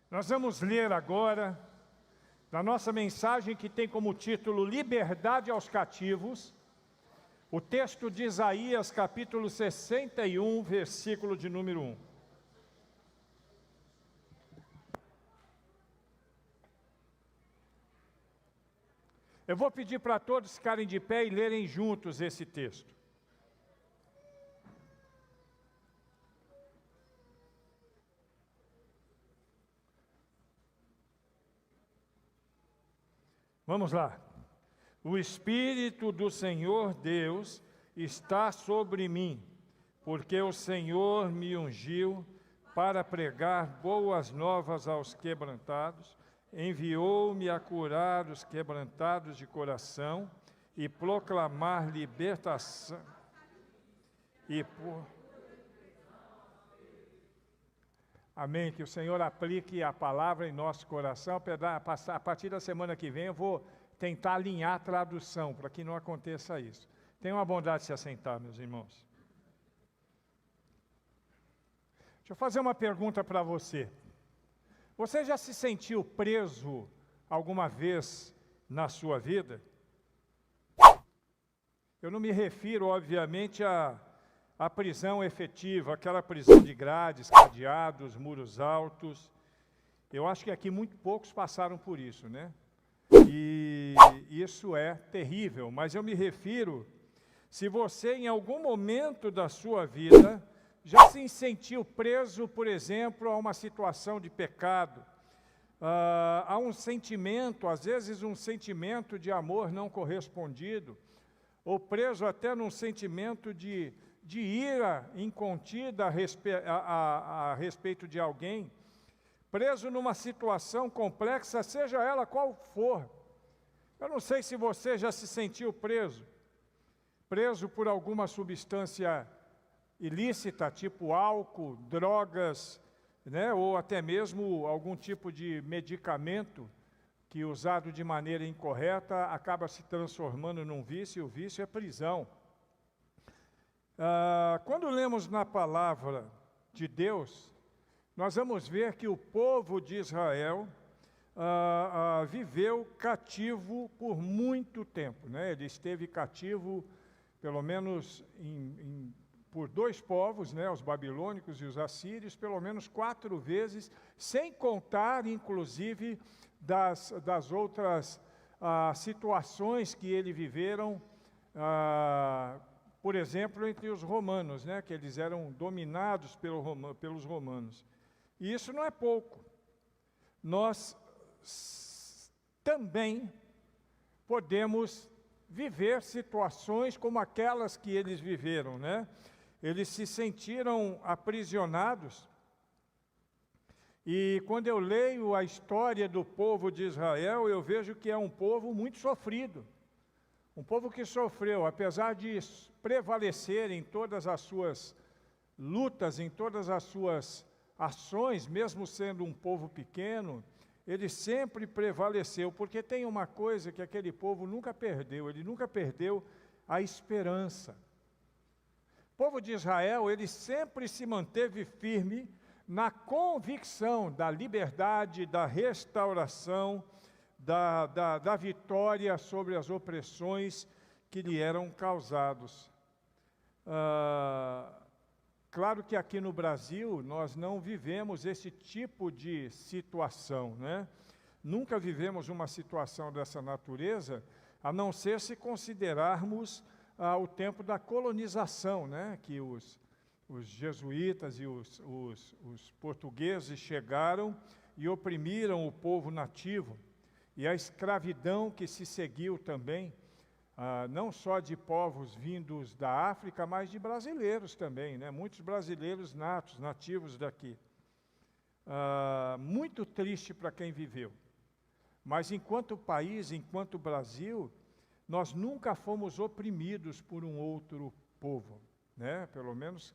Nós vamos ler agora, na nossa mensagem que tem como título Liberdade aos Cativos, o texto de Isaías, capítulo 61, versículo de número 1. Eu vou pedir para todos ficarem de pé e lerem juntos esse texto. Vamos lá. O Espírito do Senhor Deus está sobre mim, porque o Senhor me ungiu para pregar boas novas aos quebrantados, enviou-me a curar os quebrantados de coração e proclamar libertação Amém, que o Senhor aplique a palavra em nosso coração. A partir da semana que vem eu vou tentar alinhar a tradução, para que não aconteça isso. Tenham a bondade de se assentar, meus irmãos. Deixa eu fazer uma pergunta para você. Você já se sentiu preso alguma vez na sua vida? Eu não me refiro, obviamente, à prisão efetiva, aquela prisão de grades, cadeados, muros altos. Eu acho que aqui muito poucos passaram por isso, né? E isso é terrível, mas eu me refiro, se você em algum momento da sua vida já se sentiu preso, por exemplo, a uma situação de pecado, a um sentimento, às vezes um sentimento de amor não correspondido, ou preso até num sentimento de ira incontida a respeito de alguém, preso numa situação complexa, seja ela qual for. Eu não sei se você já se sentiu preso por alguma substância ilícita, tipo álcool, drogas, né, ou até mesmo algum tipo de medicamento que, usado de maneira incorreta, acaba se transformando num vício, e o vício é prisão. Quando lemos na palavra de Deus, nós vamos ver que o povo de Israel viveu cativo por muito tempo, né? Ele esteve cativo, pelo menos por dois povos, né? Os babilônicos e os assírios, pelo menos 4 vezes, sem contar, inclusive, das outras situações que eles viveram, por exemplo, entre os romanos, né? Que eles eram dominados pelos romanos. E isso não é pouco. Nós também podemos viver situações como aquelas que eles viveram, né? Eles se sentiram aprisionados. E quando eu leio a história do povo de Israel, eu vejo que é um povo muito sofrido. Um povo que sofreu, apesar de prevalecer em todas as suas lutas, em todas as suas ações, mesmo sendo um povo pequeno, ele sempre prevaleceu, porque tem uma coisa que aquele povo nunca perdeu, ele nunca perdeu a esperança. O povo de Israel, ele sempre se manteve firme na convicção da liberdade, da restauração, da vitória sobre as opressões que lhe eram causados. Claro que aqui no Brasil nós não vivemos esse tipo de situação, né? Nunca vivemos uma situação dessa natureza, a não ser se considerarmos o tempo da colonização, né? Que os jesuítas e os portugueses chegaram e oprimiram o povo nativo. E a escravidão que se seguiu também, não só de povos vindos da África, mas de brasileiros também, né? Muitos brasileiros nativos daqui. Muito triste para quem viveu. Mas enquanto país, enquanto Brasil, nós nunca fomos oprimidos por um outro povo, né? Pelo menos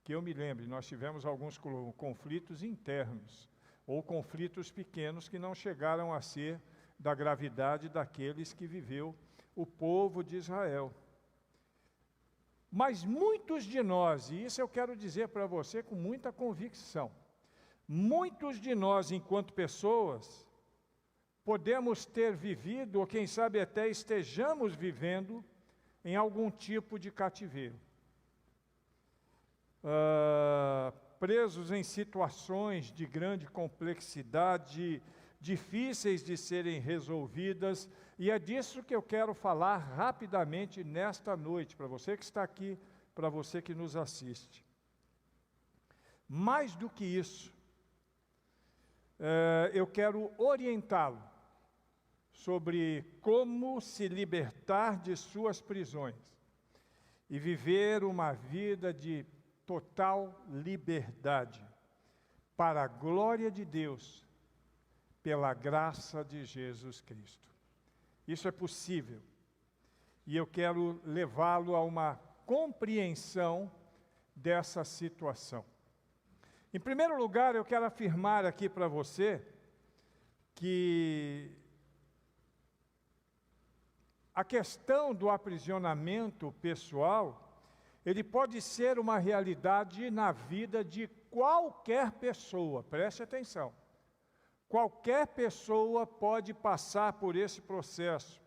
que eu me lembre, nós tivemos alguns conflitos internos, ou conflitos pequenos que não chegaram a ser da gravidade daqueles que viveu o povo de Israel. Mas muitos de nós, e isso eu quero dizer para você com muita convicção, muitos de nós, enquanto pessoas, podemos ter vivido, ou quem sabe até estejamos vivendo, em algum tipo de cativeiro. Presos em situações de grande complexidade, difíceis de serem resolvidas, e é disso que eu quero falar rapidamente nesta noite, para você que está aqui, para você que nos assiste. Mais do que isso, eu quero orientá-lo sobre como se libertar de suas prisões e viver uma vida de total liberdade, para a glória de Deus, pela graça de Jesus Cristo. Isso é possível, e eu quero levá-lo a uma compreensão dessa situação. Em primeiro lugar, eu quero afirmar aqui para você que a questão do aprisionamento pessoal, ele pode ser uma realidade na vida de qualquer pessoa, preste atenção. Qualquer pessoa pode passar por esse processo.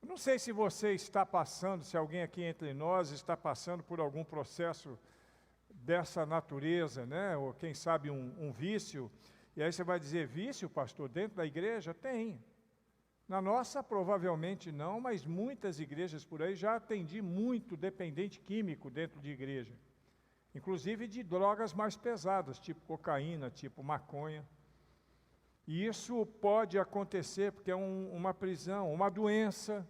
Eu não sei se você está passando, se alguém aqui entre nós está passando por algum processo dessa natureza, né? Ou quem sabe um vício. E aí você vai dizer, vício, pastor, dentro da igreja? Tem. Na nossa, provavelmente não, mas muitas igrejas por aí já atendi muito dependente químico dentro de igreja. Inclusive de drogas mais pesadas, tipo cocaína, tipo maconha. E isso pode acontecer porque é uma prisão, uma doença,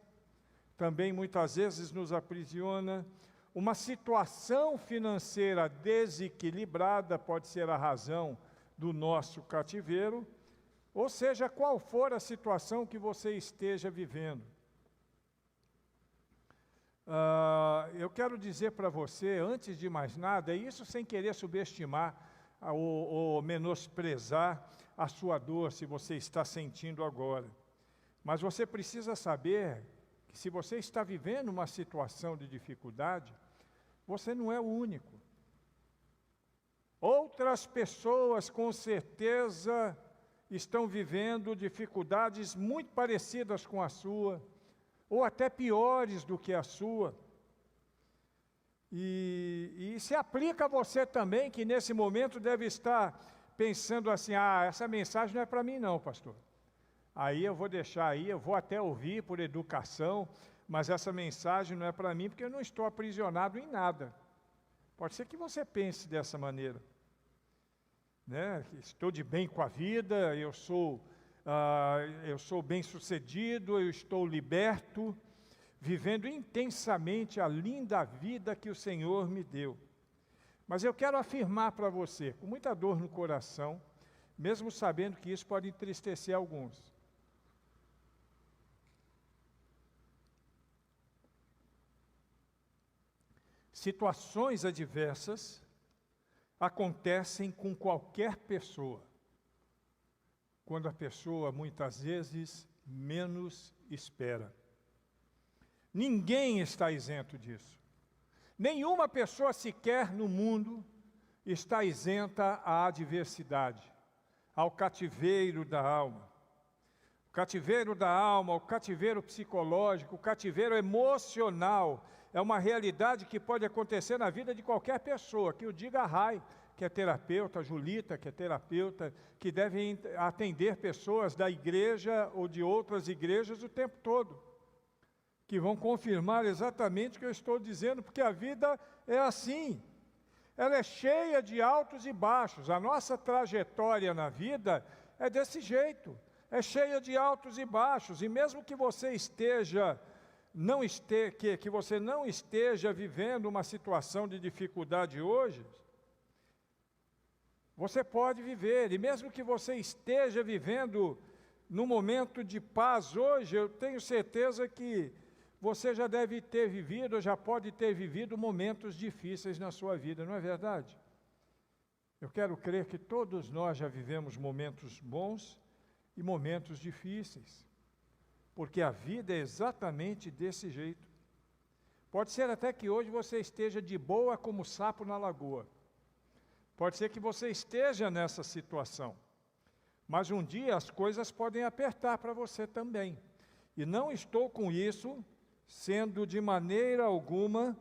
também muitas vezes nos aprisiona. Uma situação financeira desequilibrada pode ser a razão do nosso cativeiro, ou seja, qual for a situação que você esteja vivendo. Eu quero dizer para você, antes de mais nada, isso sem querer subestimar ou menosprezar a sua dor, se você está sentindo agora. Mas você precisa saber que se você está vivendo uma situação de dificuldade, você não é o único. Outras pessoas, com certeza, estão vivendo dificuldades muito parecidas com a sua, ou até piores do que a sua. E se aplica a você também, que nesse momento deve estar pensando assim, essa mensagem não é para mim não, pastor. Aí eu vou deixar aí, eu vou até ouvir por educação, mas essa mensagem não é para mim, porque eu não estou aprisionado em nada. Pode ser que você pense dessa maneira. Né? Estou de bem com a vida, eu sou bem-sucedido, eu estou liberto, vivendo intensamente a linda vida que o Senhor me deu. Mas eu quero afirmar para você, com muita dor no coração, mesmo sabendo que isso pode entristecer alguns. Situações adversas acontecem com qualquer pessoa, quando a pessoa muitas vezes menos espera. Ninguém está isento disso. Nenhuma pessoa sequer no mundo está isenta à adversidade, ao cativeiro da alma. O cativeiro da alma, o cativeiro psicológico, o cativeiro emocional é uma realidade que pode acontecer na vida de qualquer pessoa, que o diga a Rai, que é terapeuta, a Julita, que é terapeuta, que devem atender pessoas da igreja ou de outras igrejas o tempo todo, que vão confirmar exatamente o que eu estou dizendo, porque a vida é assim, ela é cheia de altos e baixos, a nossa trajetória na vida é desse jeito, é cheia de altos e baixos, e mesmo que você que você não esteja vivendo uma situação de dificuldade hoje, você pode viver, e mesmo que você esteja vivendo num momento de paz hoje, eu tenho certeza que você já deve ter vivido, já pode ter vivido momentos difíceis na sua vida, não é verdade? Eu quero crer que todos nós já vivemos momentos bons e momentos difíceis, porque a vida é exatamente desse jeito. Pode ser até que hoje você esteja de boa como sapo na lagoa, Pode ser que você esteja nessa situação, mas um dia as coisas podem apertar para você também. E não estou com isso sendo de maneira alguma,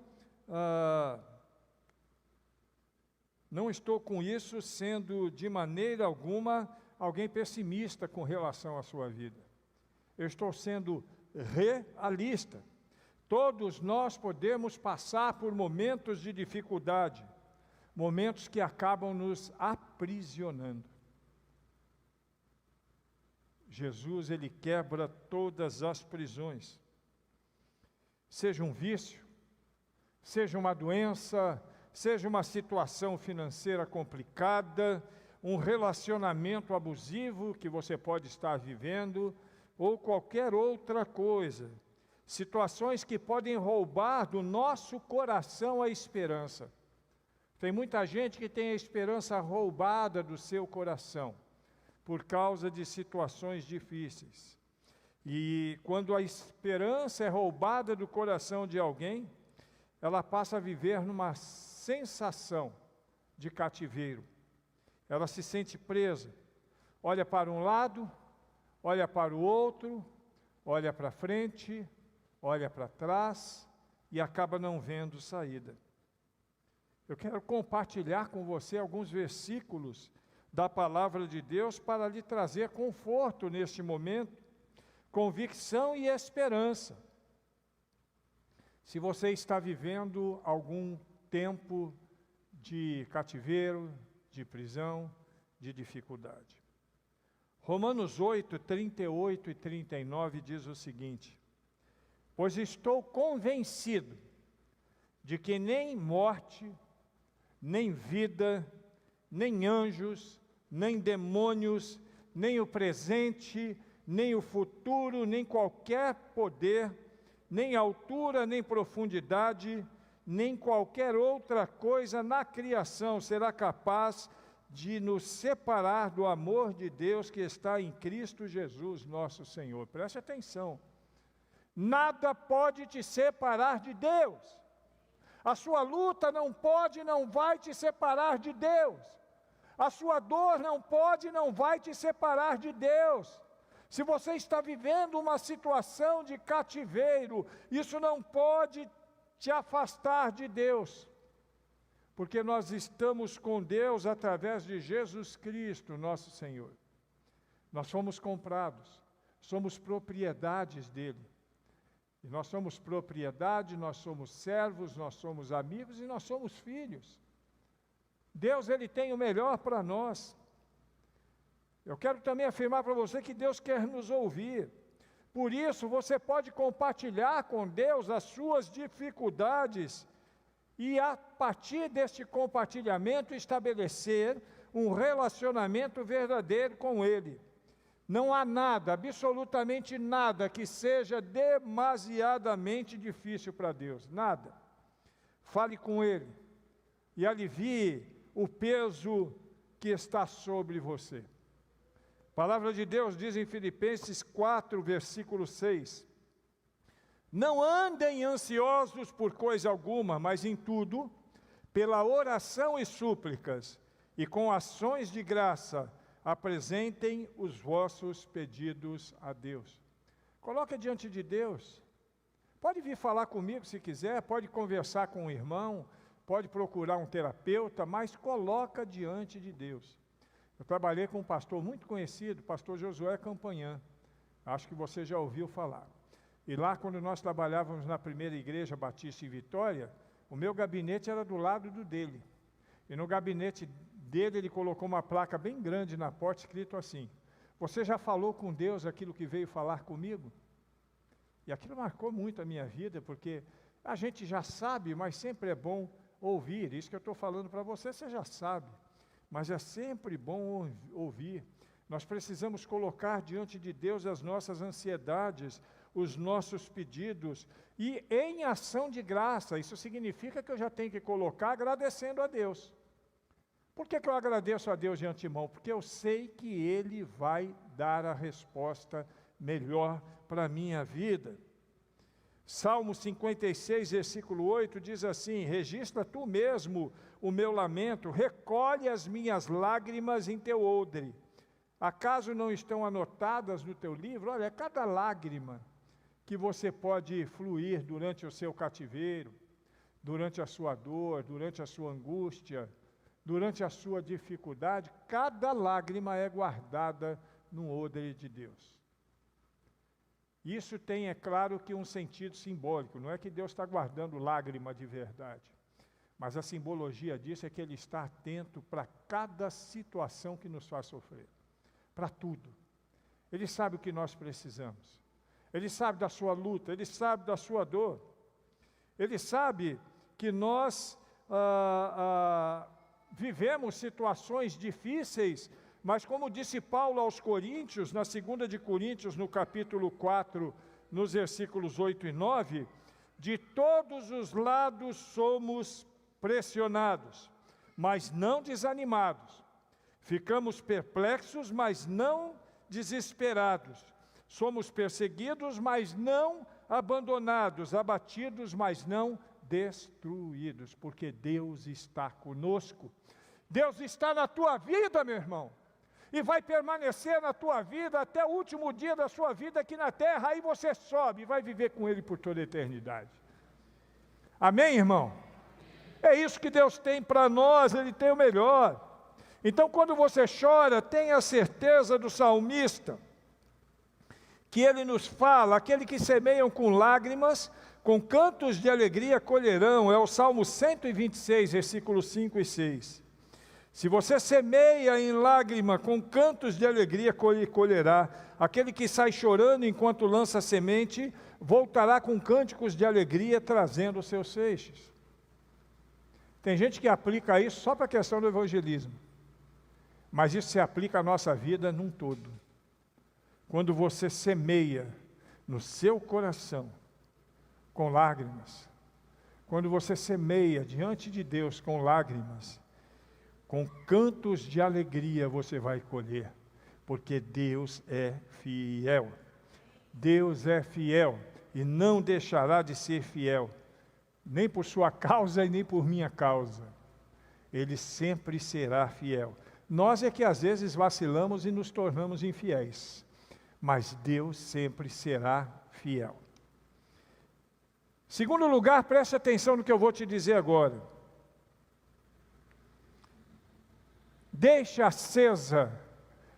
alguém pessimista com relação à sua vida. Eu estou sendo realista. Todos nós podemos passar por momentos de dificuldade, momentos que acabam nos aprisionando. Jesus, ele quebra todas as prisões. Seja um vício, seja uma doença, seja uma situação financeira complicada, um relacionamento abusivo que você pode estar vivendo, ou qualquer outra coisa. Situações que podem roubar do nosso coração a esperança. Tem muita gente que tem a esperança roubada do seu coração, por causa de situações difíceis. E quando a esperança é roubada do coração de alguém, ela passa a viver numa sensação de cativeiro. Ela se sente presa, olha para um lado, olha para o outro, olha para frente, olha para trás e acaba não vendo saída. Eu quero compartilhar com você alguns versículos da palavra de Deus para lhe trazer conforto neste momento, convicção e esperança. Se você está vivendo algum tempo de cativeiro, de prisão, de dificuldade. Romanos 8, 38 e 39 diz o seguinte: pois estou convencido de que nem morte, nem vida, nem anjos, nem demônios, nem o presente, nem o futuro, nem qualquer poder, nem altura, nem profundidade, nem qualquer outra coisa na criação será capaz de nos separar do amor de Deus que está em Cristo Jesus, nosso Senhor. Preste atenção. Nada pode te separar de Deus. A sua luta não pode, não vai te separar de Deus. A sua dor não pode, não vai te separar de Deus. Se você está vivendo uma situação de cativeiro, isso não pode te afastar de Deus, porque nós estamos com Deus através de Jesus Cristo, nosso Senhor. Nós fomos comprados, somos propriedades dele. E nós somos propriedade, nós somos servos, nós somos amigos e nós somos filhos. Deus, ele tem o melhor para nós. Eu quero também afirmar para você que Deus quer nos ouvir. Por isso, você pode compartilhar com Deus as suas dificuldades e, a partir deste compartilhamento, estabelecer um relacionamento verdadeiro com Ele. Não há nada, absolutamente nada, que seja demasiadamente difícil para Deus. Nada. Fale com Ele e alivie o peso que está sobre você. A palavra de Deus diz em Filipenses 4, versículo 6. Não andem ansiosos por coisa alguma, mas em tudo, pela oração e súplicas, e com ações de graça, apresentem os vossos pedidos a Deus. Coloque diante de Deus. Pode vir falar comigo se quiser, pode conversar com um irmão, pode procurar um terapeuta, mas coloca diante de Deus. Eu trabalhei com um pastor muito conhecido, pastor Josué Campanhã. Acho que você já ouviu falar. E lá, quando nós trabalhávamos na primeira igreja batista em Vitória, o meu gabinete era do lado do dele. E no gabinete dele, ele colocou uma placa bem grande na porta, escrito assim: você já falou com Deus aquilo que veio falar comigo? E aquilo marcou muito a minha vida, porque a gente já sabe, mas sempre é bom ouvir. Isso que eu estou falando para você, você já sabe. Mas é sempre bom ouvir. Nós precisamos colocar diante de Deus as nossas ansiedades, os nossos pedidos, e em ação de graça. Isso significa que eu já tenho que colocar agradecendo a Deus. Por que eu agradeço a Deus de antemão? Porque eu sei que Ele vai dar a resposta melhor para a minha vida. Salmo 56, versículo 8, diz assim: registra tu mesmo o meu lamento, recolhe as minhas lágrimas em teu odre. Acaso não estão anotadas no teu livro? Olha, cada lágrima que você pode fluir durante o seu cativeiro, durante a sua dor, durante a sua angústia, durante a sua dificuldade, cada lágrima é guardada no odre de Deus. Isso tem, é claro, que um sentido simbólico. Não é que Deus está guardando lágrima de verdade. Mas a simbologia disso é que Ele está atento para cada situação que nos faz sofrer. Para tudo. Ele sabe o que nós precisamos. Ele sabe da sua luta, Ele sabe da sua dor. Ele sabe que nós vivemos situações difíceis, mas como disse Paulo aos Coríntios, na 2 de Coríntios, no capítulo 4, nos versículos 8 e 9, de todos os lados somos pressionados, mas não desanimados. Ficamos perplexos, mas não desesperados. Somos perseguidos, mas não abandonados, abatidos, mas não destruídos, porque Deus está conosco. Deus está na tua vida, meu irmão. E vai permanecer na tua vida até o último dia da sua vida aqui na terra, aí você sobe e vai viver com Ele por toda a eternidade. Amém, irmão? É isso que Deus tem para nós, Ele tem o melhor. Então, quando você chora, tenha certeza do salmista, que ele nos fala, aquele que semeiam com lágrimas, com cantos de alegria colherão, é o Salmo 126, versículos 5 e 6. Se você semeia em lágrima, com cantos de alegria colherá. Aquele que sai chorando enquanto lança semente, voltará com cânticos de alegria, trazendo os seus feixes. Tem gente que aplica isso só para a questão do evangelismo. Mas isso se aplica à nossa vida num todo. Quando você semeia no seu coração com lágrimas, quando você semeia diante de Deus com lágrimas, com cantos de alegria você vai colher, porque Deus é fiel. Deus é fiel e não deixará de ser fiel, nem por sua causa e nem por minha causa. Ele sempre será fiel. Nós é que às vezes vacilamos e nos tornamos infiéis, mas Deus sempre será fiel. Segundo lugar, preste atenção no que eu vou te dizer agora. Deixe acesa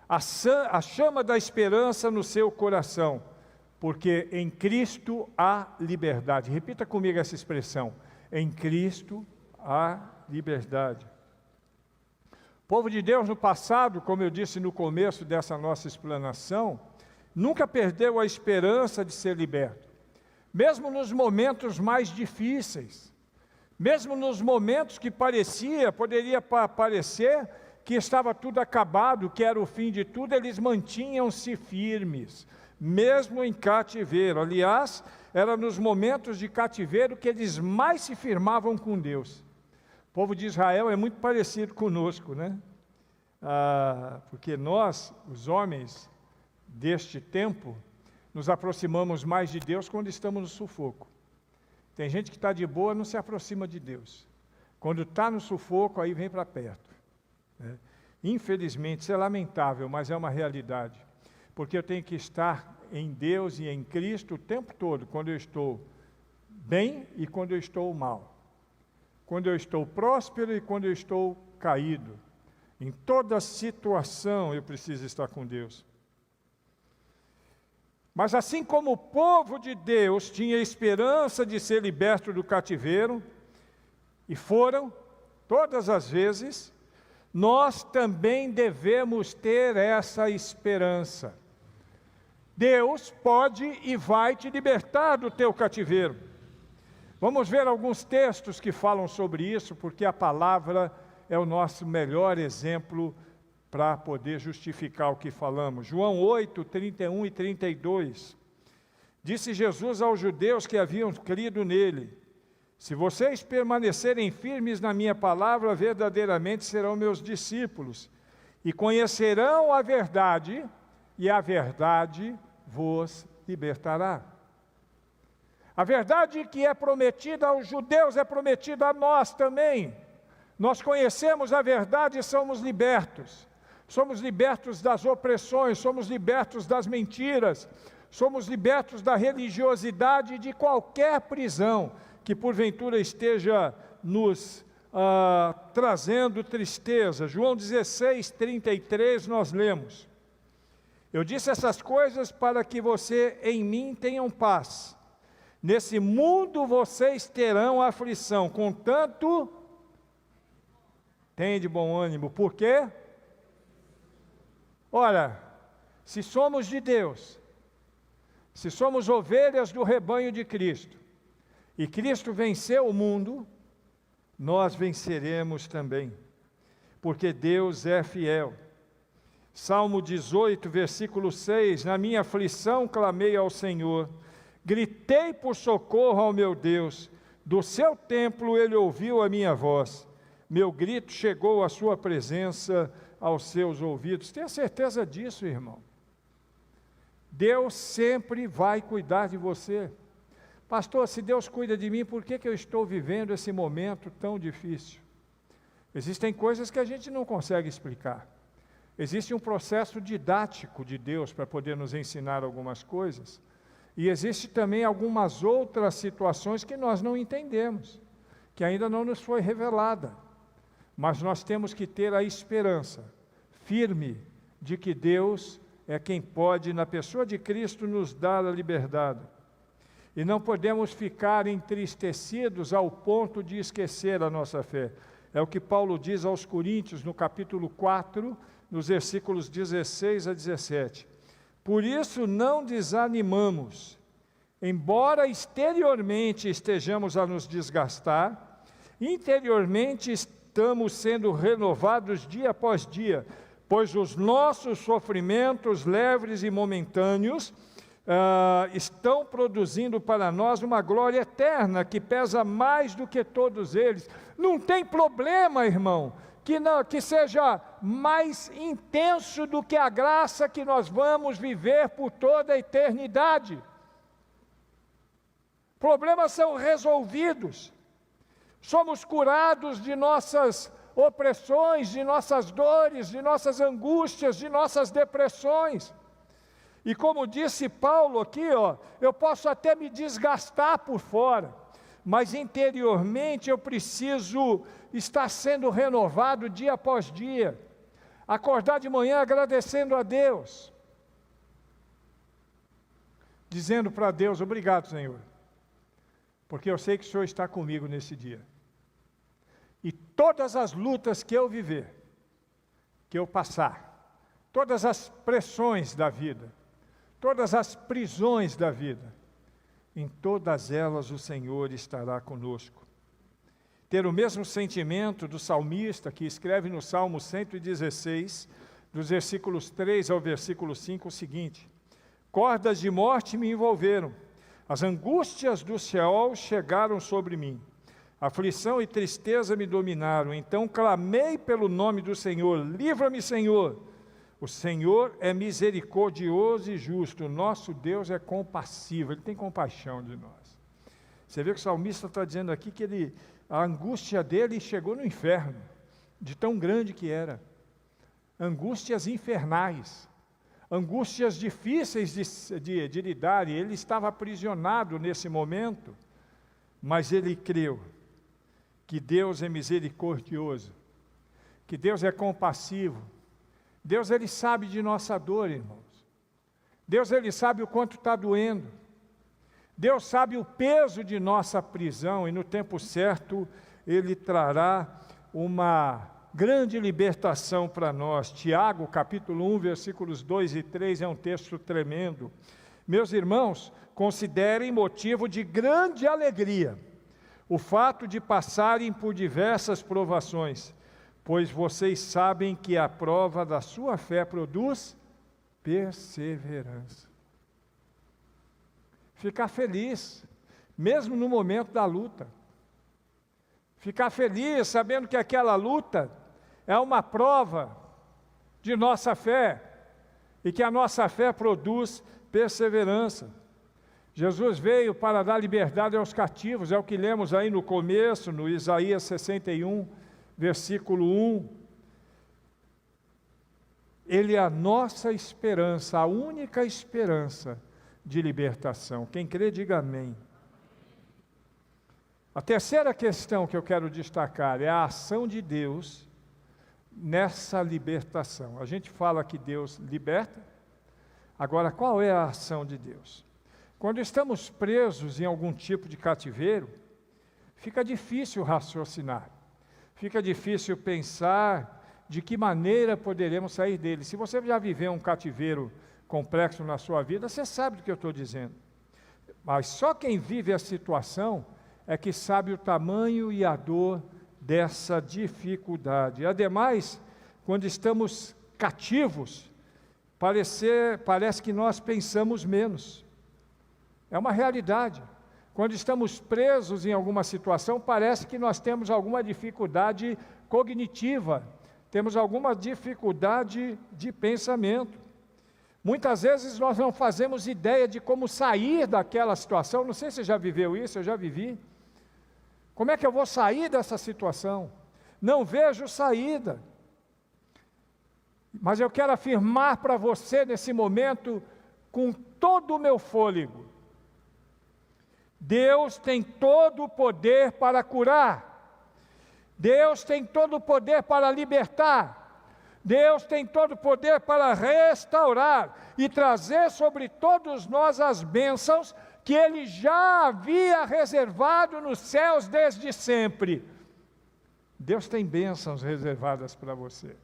a chama da esperança no seu coração, porque em Cristo há liberdade. Repita comigo essa expressão: em Cristo há liberdade. O povo de Deus no passado, como eu disse no começo dessa nossa explanação, nunca perdeu a esperança de ser liberto. Mesmo nos momentos mais difíceis, mesmo nos momentos que poderia parecer que estava tudo acabado, que era o fim de tudo, eles mantinham-se firmes, mesmo em cativeiro. Aliás, era nos momentos de cativeiro que eles mais se firmavam com Deus. O povo de Israel é muito parecido conosco, né? Porque nós, os homens deste tempo, nos aproximamos mais de Deus quando estamos no sufoco. Tem gente que está de boa, não se aproxima de Deus. Quando está no sufoco, aí vem para perto. Infelizmente, isso é lamentável, mas é uma realidade, porque eu tenho que estar em Deus e em Cristo o tempo todo, quando eu estou bem e quando eu estou mal, quando eu estou próspero e quando eu estou caído. Em toda situação eu preciso estar com Deus. Mas assim como o povo de Deus tinha esperança de ser liberto do cativeiro, e foram todas as vezes, nós também devemos ter essa esperança. Deus pode e vai te libertar do teu cativeiro. Vamos ver alguns textos que falam sobre isso, porque a palavra é o nosso melhor exemplo para poder justificar o que falamos. João 8, 31 e 32. Disse Jesus aos judeus que haviam crido nele: se vocês permanecerem firmes na minha palavra, verdadeiramente serão meus discípulos, e conhecerão a verdade, e a verdade vos libertará. A verdade que é prometida aos judeus é prometida a nós também. Nós conhecemos a verdade e somos libertos. Somos libertos das opressões, somos libertos das mentiras, somos libertos da religiosidade e de qualquer prisão que porventura esteja nos trazendo tristeza. João 16, 33 nós lemos: eu disse essas coisas para que você em mim tenham paz. Nesse mundo vocês terão aflição, contanto, tenha de bom ânimo. Por quê? Ora, se somos de Deus, se somos ovelhas do rebanho de Cristo, e Cristo venceu o mundo, nós venceremos também, porque Deus é fiel. Salmo 18, versículo 6, na minha aflição clamei ao Senhor, gritei por socorro ao meu Deus, do seu templo ele ouviu a minha voz, meu grito chegou à sua presença, aos seus ouvidos. Tenha certeza disso, irmão. Deus sempre vai cuidar de você. Pastor, se Deus cuida de mim, por que eu estou vivendo esse momento tão difícil? Existem coisas que a gente não consegue explicar. Existe um processo didático de Deus para poder nos ensinar algumas coisas. E existe também algumas outras situações que nós não entendemos, que ainda não nos foi revelada. Mas nós temos que ter a esperança firme de que Deus é quem pode, na pessoa de Cristo, nos dar a liberdade. E não podemos ficar entristecidos ao ponto de esquecer a nossa fé. É o que Paulo diz aos Coríntios, no capítulo 4, nos versículos 16 a 17. Por isso não desanimamos, embora exteriormente estejamos a nos desgastar, interiormente estamos sendo renovados dia após dia, pois os nossos sofrimentos leves e momentâneos estão produzindo para nós uma glória eterna, que pesa mais do que todos eles. Não tem problema, irmão, que seja mais intenso do que a graça que nós vamos viver por toda a eternidade. Problemas são resolvidos, somos curados de nossas opressões, de nossas dores, de nossas angústias, de nossas depressões. E como disse Paulo aqui, eu posso até me desgastar por fora, mas interiormente eu preciso estar sendo renovado dia após dia. Acordar de manhã agradecendo a Deus, dizendo para Deus: obrigado, Senhor, porque eu sei que o Senhor está comigo nesse dia. E todas as lutas que eu viver, que eu passar, todas as pressões da vida, todas as prisões da vida, em todas elas o Senhor estará conosco. Ter o mesmo sentimento do salmista que escreve no Salmo 116, dos versículos 3 ao versículo 5, o seguinte: cordas de morte me envolveram, as angústias do Sheol chegaram sobre mim, aflição e tristeza me dominaram, então clamei pelo nome do Senhor, livra-me, Senhor. O Senhor é misericordioso e justo, o nosso Deus é compassivo, Ele tem compaixão de nós. Você vê que o salmista está dizendo aqui que a angústia dele chegou no inferno, de tão grande que era. Angústias infernais, angústias difíceis de lidar, e ele estava aprisionado nesse momento, mas ele creu que Deus é misericordioso, que Deus é compassivo. Deus, Ele sabe de nossa dor, irmãos. Deus, Ele sabe o quanto está doendo. Deus sabe o peso de nossa prisão, e no tempo certo, Ele trará uma grande libertação para nós. Tiago, capítulo 1, versículos 2 e 3, é um texto tremendo. Meus irmãos, considerem motivo de grande alegria o fato de passarem por diversas provações, pois vocês sabem que a prova da sua fé produz perseverança. Ficar feliz, mesmo no momento da luta. Ficar feliz sabendo que aquela luta é uma prova de nossa fé, e que a nossa fé produz perseverança. Jesus veio para dar liberdade aos cativos, é o que lemos aí no começo, no Isaías 61, versículo 1. Ele é a nossa esperança, a única esperança de libertação. Quem crê, diga amém. A terceira questão que eu quero destacar é a ação de Deus nessa libertação. A gente fala que Deus liberta, agora qual é a ação de Deus? Quando estamos presos em algum tipo de cativeiro, fica difícil raciocinar, fica difícil pensar de que maneira poderemos sair dele. Se você já viveu um cativeiro complexo na sua vida, você sabe do que eu estou dizendo. Mas só quem vive a situação é que sabe o tamanho e a dor dessa dificuldade. Ademais, quando estamos cativos, parece que nós pensamos menos. É uma realidade. Quando estamos presos em alguma situação, parece que nós temos alguma dificuldade cognitiva, temos alguma dificuldade de pensamento. Muitas vezes nós não fazemos ideia de como sair daquela situação. Não sei se você já viveu isso, eu já vivi. Como é que eu vou sair dessa situação? Não vejo saída. Mas eu quero afirmar para você nesse momento, com todo o meu fôlego, Deus tem todo o poder para curar. Deus tem todo o poder para libertar. Deus tem todo o poder para restaurar e trazer sobre todos nós as bênçãos que Ele já havia reservado nos céus desde sempre. Deus tem bênçãos reservadas para você.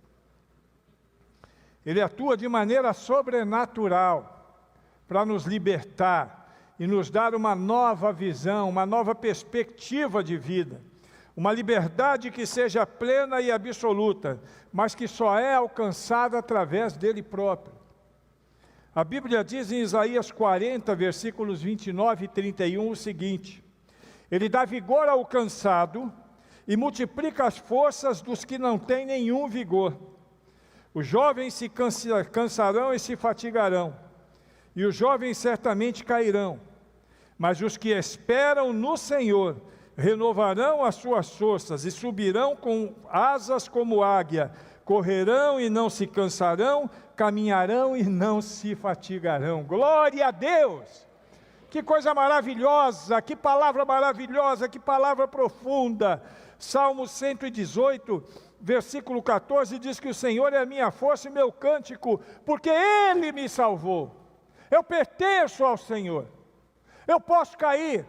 Ele atua de maneira sobrenatural para nos libertar e nos dar uma nova visão, uma nova perspectiva de vida. Uma liberdade que seja plena e absoluta, mas que só é alcançada através dele próprio. A Bíblia diz em Isaías 40, versículos 29 e 31 o seguinte: Ele dá vigor ao cansado e multiplica as forças dos que não têm nenhum vigor. Os jovens se cansarão e se fatigarão, e os jovens certamente cairão, mas os que esperam no Senhor renovarão as suas forças e subirão com asas como águia, correrão e não se cansarão, caminharão e não se fatigarão. Glória a Deus! Que coisa maravilhosa, que palavra maravilhosa, que palavra profunda. Salmo 118, versículo 14 diz que o Senhor é a minha força e meu cântico, porque Ele me salvou. Eu pertenço ao Senhor. Eu posso cair,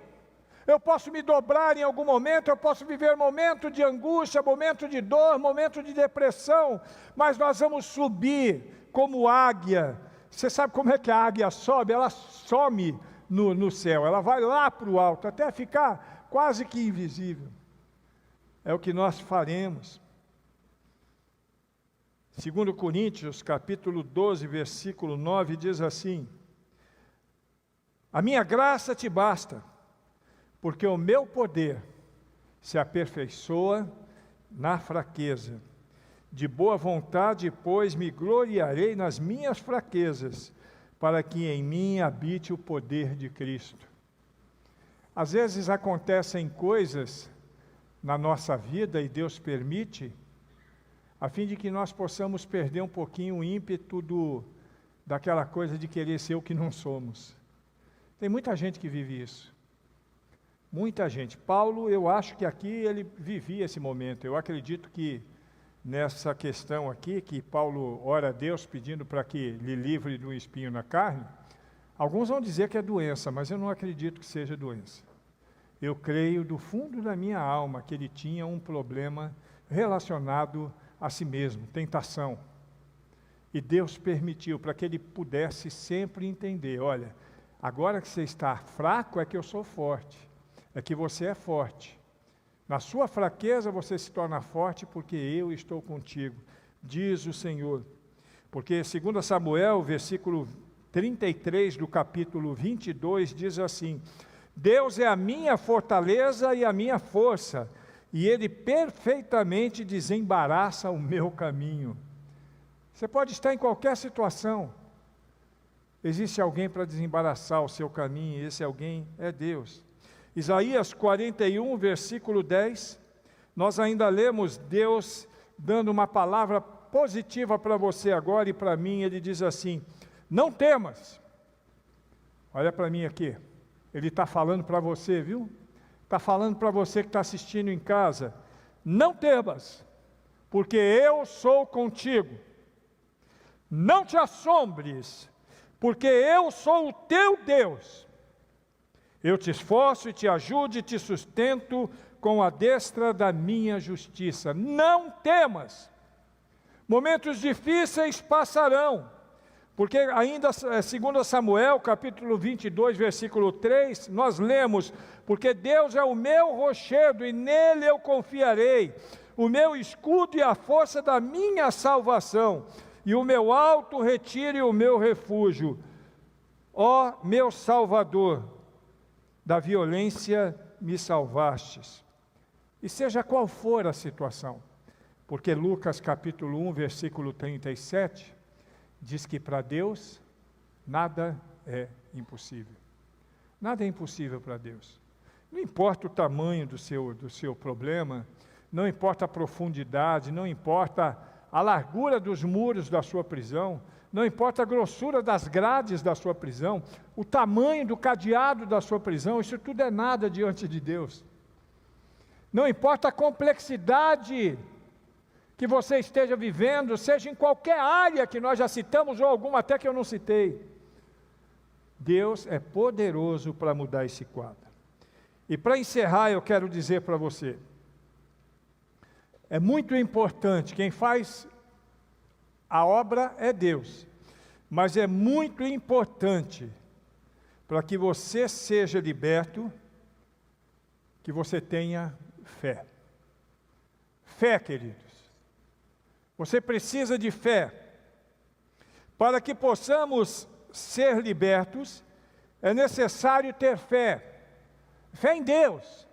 eu posso me dobrar em algum momento, eu posso viver momento de angústia, momento de dor, momento de depressão, mas nós vamos subir como águia. Você sabe como é que a águia sobe? Ela some no céu, ela vai lá para o alto, até ficar quase que invisível. É o que nós faremos. 2 Coríntios, capítulo 12, versículo 9, diz assim: A minha graça te basta, porque o meu poder se aperfeiçoa na fraqueza. De boa vontade, pois, me gloriarei nas minhas fraquezas, para que em mim habite o poder de Cristo. Às vezes acontecem coisas na nossa vida, e Deus permite, a fim de que nós possamos perder um pouquinho o ímpeto daquela coisa de querer ser o que não somos. Tem muita gente que vive isso. Muita gente. Paulo, eu acho que aqui ele vivia esse momento. Eu acredito que nessa questão aqui, que Paulo ora a Deus pedindo para que lhe livre do espinho na carne, alguns vão dizer que é doença, mas eu não acredito que seja doença. Eu creio do fundo da minha alma que ele tinha um problema relacionado a si mesmo, tentação. E Deus permitiu para que ele pudesse sempre entender, olha, agora que você está fraco é que eu sou forte, é que você é forte. Na sua fraqueza você se torna forte porque eu estou contigo, diz o Senhor. Porque 2 Samuel, versículo 33 do capítulo 22, diz assim: Deus é a minha fortaleza e a minha força, e Ele perfeitamente desembaraça o meu caminho. Você pode estar em qualquer situação, Existe alguém para desembaraçar o seu caminho, e esse alguém é Deus. Isaías 41, versículo 10, nós ainda lemos Deus dando uma palavra positiva para você agora e para mim. Ele diz assim: não temas. Olha para mim aqui, ele está falando para você, viu? Está falando para você que está assistindo em casa. Não temas, porque eu sou contigo. Não te assombres, porque eu sou o teu Deus. Eu te esforço e te ajudo e te sustento com a destra da minha justiça. Não temas. Momentos difíceis passarão, porque ainda, segundo Samuel, capítulo 22, versículo 3, nós lemos: porque Deus é o meu rochedo e nele eu confiarei, o meu escudo e a força da minha salvação, e o meu alto retiro e o meu refúgio. Ó meu Salvador, da violência me salvastes. E seja qual for a situação, porque Lucas capítulo 1, versículo 37, diz que para Deus nada é impossível. Nada é impossível para Deus. Não importa o tamanho do seu problema, não importa a profundidade, não importa a largura dos muros da sua prisão, não importa a grossura das grades da sua prisão, o tamanho do cadeado da sua prisão, isso tudo é nada diante de Deus. Não importa a complexidade que você esteja vivendo, seja em qualquer área que nós já citamos ou alguma até que eu não citei, Deus é poderoso para mudar esse quadro. E para encerrar, eu quero dizer para você, é muito importante, quem faz a obra é Deus, mas é muito importante para que você seja liberto, que você tenha fé. Fé, queridos. Você precisa de fé. Para que possamos ser libertos, é necessário ter fé. Fé em Deus.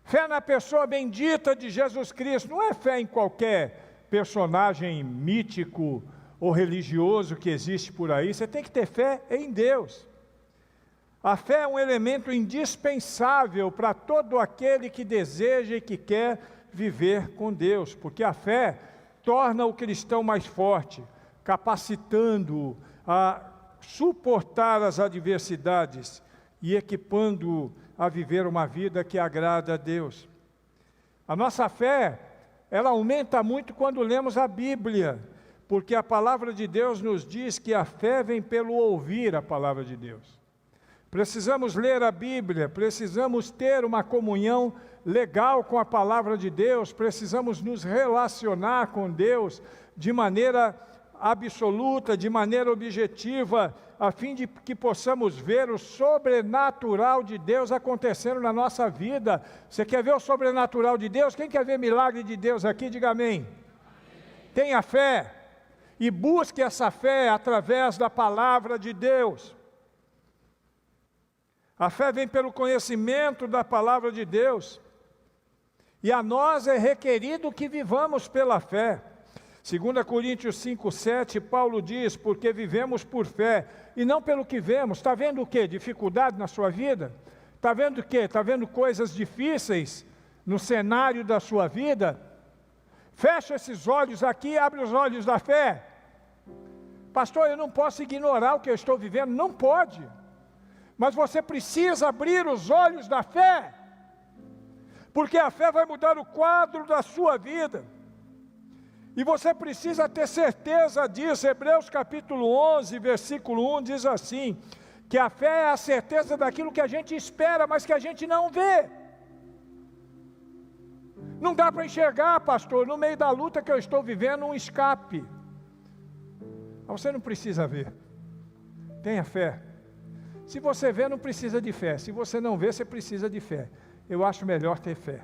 Fé na pessoa bendita de Jesus Cristo. Não é fé em qualquer personagem mítico ou religioso que existe por aí. Você tem que ter fé em Deus. A fé é um elemento indispensável para todo aquele que deseja e que quer viver com Deus, porque a fé torna o cristão mais forte, capacitando-o a suportar as adversidades e equipando-o a viver uma vida que agrada a Deus. A nossa fé, ela aumenta muito quando lemos a Bíblia, porque a palavra de Deus nos diz que a fé vem pelo ouvir a palavra de Deus. Precisamos ler a Bíblia, precisamos ter uma comunhão legal com a palavra de Deus, precisamos nos relacionar com Deus de maneira absoluta, de maneira objetiva, a fim de que possamos ver o sobrenatural de Deus acontecendo na nossa vida. Você quer ver o sobrenatural de Deus? Quem quer ver milagre de Deus aqui, diga amém. Tenha fé e busque essa fé através da palavra de Deus. A fé vem pelo conhecimento da palavra de Deus, e a nós é requerido que vivamos pela fé. 2 Coríntios 5,7, Paulo diz: porque vivemos por fé, e não pelo que vemos. Está vendo o quê? Dificuldade na sua vida? Está vendo o quê? Está vendo coisas difíceis no cenário da sua vida? Fecha esses olhos aqui e abre os olhos da fé. Pastor, eu não posso ignorar o que eu estou vivendo. Não pode. Mas você precisa abrir os olhos da fé, porque a fé vai mudar o quadro da sua vida, e você precisa ter certeza disso. Hebreus capítulo 11, versículo 1 diz assim, que a fé é a certeza daquilo que a gente espera, mas que a gente não vê. Não dá para enxergar, pastor, no meio da luta que eu estou vivendo, um escape. Mas você não precisa ver, tenha fé. Se você vê, não precisa de fé. Se você não vê, você precisa de fé. Eu acho melhor ter fé.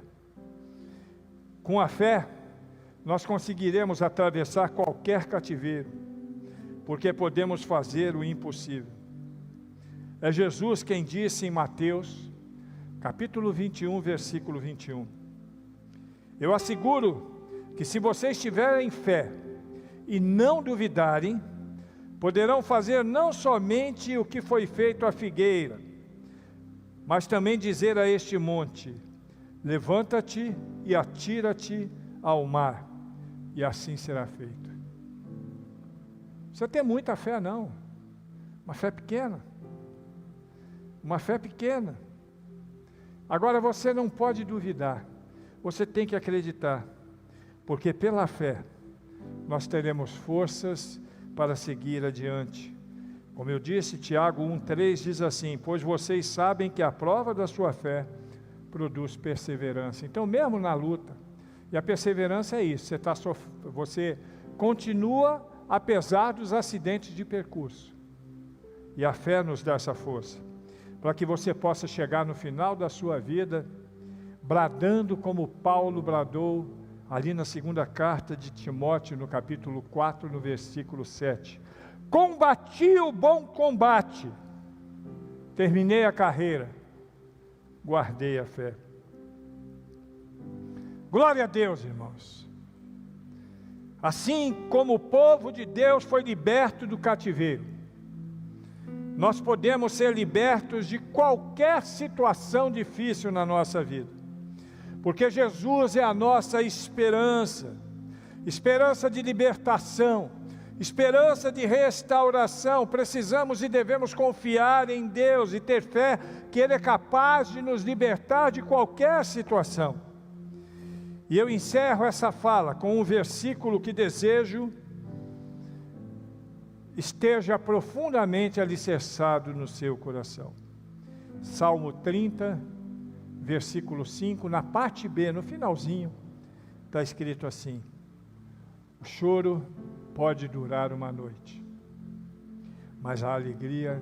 Com a fé, nós conseguiremos atravessar qualquer cativeiro, porque podemos fazer o impossível. É Jesus quem disse em Mateus, capítulo 21, versículo 21. Eu asseguro que se vocês tiverem fé e não duvidarem, poderão fazer não somente o que foi feito à figueira, mas também dizer a este monte: levanta-te e atira-te ao mar, e assim será feito. Você tem muita fé, não. Uma fé pequena. Uma fé pequena. Agora você não pode duvidar. Você tem que acreditar. Porque pela fé, nós teremos forças para seguir adiante. Como eu disse, Tiago 1,3 diz assim: pois vocês sabem que a prova da sua fé produz perseverança. Então, mesmo na luta, e a perseverança é isso, você continua apesar dos acidentes de percurso. E a fé nos dá essa força, para que você possa chegar no final da sua vida, bradando como Paulo bradou, ali na segunda carta de Timóteo, no capítulo 4, no versículo 7. Combati o bom combate, terminei a carreira, guardei a fé. Glória a Deus, irmãos. Assim como o povo de Deus foi liberto do cativeiro, nós podemos ser libertos de qualquer situação difícil na nossa vida, porque Jesus é a nossa esperança, esperança de libertação, esperança de restauração. Precisamos e devemos confiar em Deus e ter fé que Ele é capaz de nos libertar de qualquer situação. E eu encerro essa fala com um versículo que desejo esteja profundamente alicerçado no seu coração. Salmo 30, versículo 5, na parte B, no finalzinho, está escrito assim: o choro pode durar uma noite, mas a alegria